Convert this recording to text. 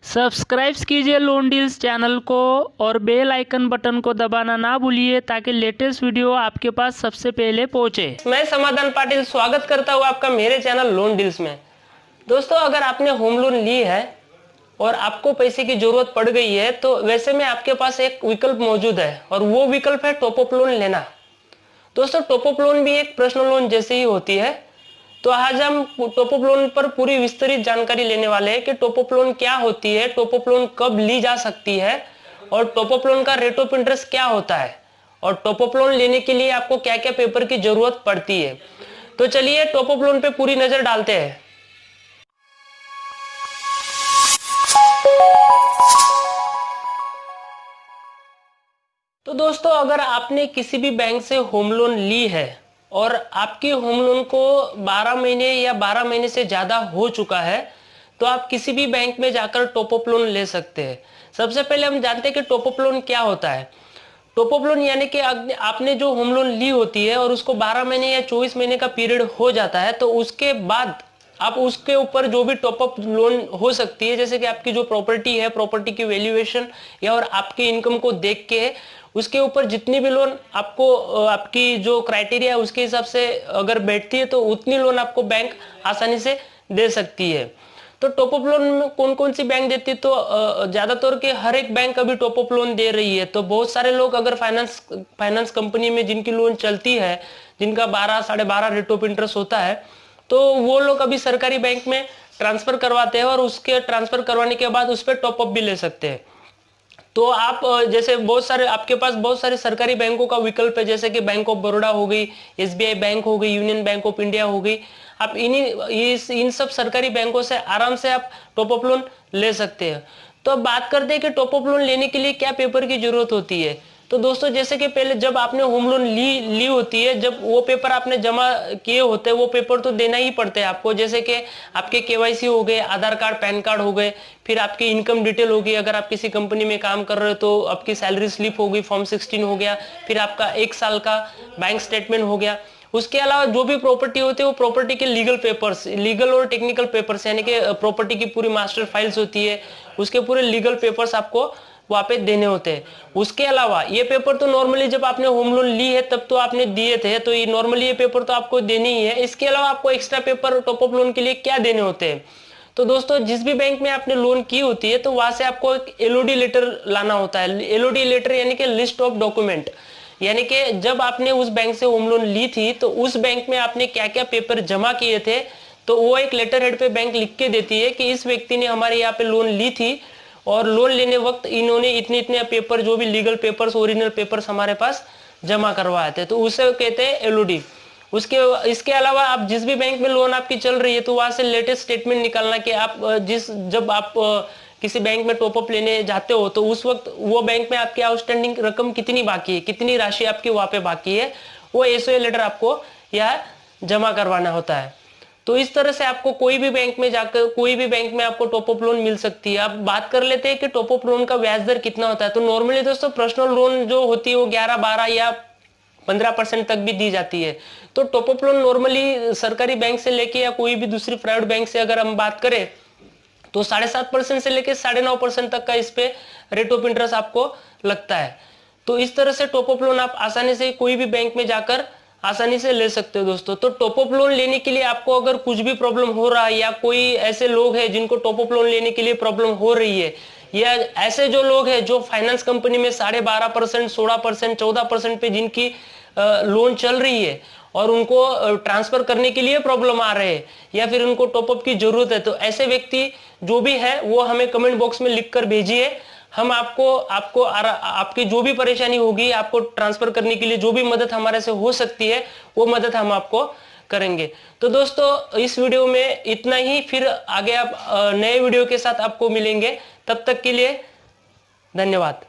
Subscribe कीजिए loan deals channel को और बेल आइकन बटन को दबाना ना भूलिए ताकि लेटेस्ट वीडियो आपके पास सबसे पहले पहुंचे। मैं समाधान पाटिल स्वागत करता हूं आपका मेरे चैनल लोन डील्स में। दोस्तों, अगर आपने होम लोन ली है और आपको पैसे की जरूरत पड़ गई है तो वैसे में आपके पास एक विकल्प मौजूद है और वो विकल्प है टॉप अप लोन लेना। दोस्तों, टॉप अप लोन भी एक पर्सनल लोन जैसे ही होती है। तो आज हम टॉप अप लोन पर पूरी विस्तृत जानकारी लेने वाले हैं कि टॉप अप लोन क्या होती है, टॉप अप लोन कब ली जा सकती है और टॉप अप लोन का रेट ऑफ इंटरेस्ट क्या होता है और टॉप अप लोन लेने के लिए आपको क्या क्या पेपर की जरूरत पड़ती है। तो चलिए टॉप अप लोन पे पूरी नजर डालते हैं। तो दोस्तों, अगर आपने किसी भी बैंक से होम लोन ली है और आपकी होम लोन को 12 महीने या 12 महीने से ज्यादा हो चुका है तो आप किसी भी बैंक में जाकर टॉप अप लोन ले सकते हैं। सबसे पहले हम जानते हैं कि टॉप अप लोन क्या होता है। टॉप अप लोन यानी कि आपने जो होम लोन ली होती है और उसको 12 महीने या 24 महीने का पीरियड हो जाता है तो उसके बाद आप उसके ऊपर जो भी टॉप अप लोन हो सकती है, जैसे कि आपकी जो प्रॉपर्टी है, प्रॉपर्टी की वैल्यूएशन या और आपकी इनकम को देख के उसके ऊपर जितनी भी लोन आपको आपकी जो क्राइटेरिया है उसके हिसाब से अगर बैठती है तो उतनी लोन आपको बैंक आसानी से दे सकती है। तो टॉप अप लोन में कौन कौन सी बैंक देती है, तो ज्यादातर के हर एक बैंक अभी टॉप अप लोन दे रही है। तो बहुत सारे लोग अगर फाइनेंस कंपनी में जिनकी लोन चलती है, जिनका 12 12.5 रेट ऑफ इंटरेस्ट होता है, तो वो लोग अभी सरकारी बैंक में ट्रांसफर करवाते हैं और उसके ट्रांसफर करवाने के बाद उस पर टॉप अप भी ले सकते हैं। तो आप जैसे बहुत सारे आपके पास बहुत सारे सरकारी बैंकों का विकल्प है, जैसे कि बैंक ऑफ बड़ौदा हो गई, एसबीआई बैंक हो गई, यूनियन बैंक ऑफ इंडिया हो गई। आप इन सब सरकारी बैंकों से आराम से आप टॉप अप लोन ले सकते हैं। तो अब बात करते हैं कि टॉप अप लोन लेने के लिए क्या पेपर की जरूरत होती है। तो दोस्तों, जैसे कि पहले जब आपने होम लोन ली होती है, जब वो पेपर आपने जमा किए होते हैं वो पेपर तो देना ही पड़ते हैं आपको, जैसे कि आपके केवाईसी हो गए, आधार कार्ड, पैन कार्ड हो गए, फिर आपकी इनकम डिटेल होगी, अगर आप किसी कंपनी में काम कर रहे हो तो आपकी सैलरी स्लिप होगी, फॉर्म 16 हो गया, फिर आपका 1 साल का बैंक स्टेटमेंट हो गया। उसके अलावा जो भी प्रॉपर्टी होती है वो प्रॉपर्टी के लीगल पेपर्स, लीगल और टेक्निकल पेपर्स, यानी कि प्रॉपर्टी की पूरी मास्टर फाइल्स होती है, उसके पूरे लीगल पेपर्स आपको वहां पे देने होते हैं। उसके अलावा ये पेपर तो नॉर्मली जब आपने होम लोन ली है तब तो आपने दिए थे, तो ये नॉर्मली ये पेपर तो आपको देने ही है। इसके अलावा आपको extra paper top up loan के लिए क्या देने होते हैं। तो दोस्तों, जिस भी बैंक में आपने लोन की होती है तो वहां से आपको एक एलओडी लेटर लाना होता है। एलओडी लेटर यानी कि लिस्ट ऑफ डॉक्यूमेंट, यानी कि जब आपने उस बैंक से होम लोन ली थी तो उस बैंक में आपने क्या क्या पेपर जमा किए थे, तो वो एक लेटर हेड पे बैंक लिख के देती है कि इस व्यक्ति ने हमारे यहाँ पे लोन ली थी और लोन लेने वक्त इन्होंने इतने इतने पेपर, जो भी लीगल पेपर्स, ओरिजिनल पेपर्स हमारे पास जमा करवाए थे, तो उसे कहते हैं एलओडी। इसके अलावा आप जिस भी बैंक में लोन आपकी चल रही है तो वहां से लेटेस्ट स्टेटमेंट निकालना कि आप जब आप किसी बैंक में टॉप अप लेने जाते हो तो उस वक्त वो बैंक में आपकी आउटस्टैंडिंग रकम कितनी बाकी है, कितनी राशि आपकी वहां पे बाकी है, वो एसओए लेटर आपको यह जमा करवाना होता है। तो इस तरह से आपको कोई भी बैंक में जाकर कोई भी बैंक में आपको टॉप अप लोन मिल सकती है। अब बात कर लेते हैं कि टॉप अप लोन का ब्याज दर कितना होता है। तो नॉर्मली दोस्तों पर्सनल लोन जो होती है वो 11, 12 या 15% तक भी दी जाती है। तो टॉप अप लोन नॉर्मली सरकारी बैंक से लेके या कोई भी दूसरी प्राइवेट बैंक से अगर हम बात करें तो 7.5% से लेके 9.5% तक का इस पे रेट ऑफ इंटरेस्ट आपको लगता है। तो इस तरह से टॉप अप लोन आप आसानी से कोई भी बैंक में जाकर आसानी से ले सकते हो दोस्तों। तो टॉप अप लोन लेने के लिए आपको अगर कुछ भी प्रॉब्लम हो रहा है या कोई ऐसे लोग हैं जिनको टॉप अप लोन लेने के लिए प्रॉब्लम हो रही है, या ऐसे जो लोग हैं जो फाइनेंस कंपनी में 12.5%, 16%, 14% पे जिनकी लोन चल रही है और उनको ट्रांसफर करने के लिए प्रॉब्लम आ रहे हैं या फिर उनको टॉप अप की जरूरत है, तो ऐसे व्यक्ति जो भी है वो हमें कमेंट बॉक्स में लिख कर भेजिए। हम आपकी जो भी परेशानी होगी, आपको ट्रांसफर करने के लिए जो भी मदद हमारे से हो सकती है वो मदद हम आपको करेंगे। तो दोस्तों, इस वीडियो में इतना ही, फिर आगे आप नए वीडियो के साथ आपको मिलेंगे। तब तक के लिए धन्यवाद।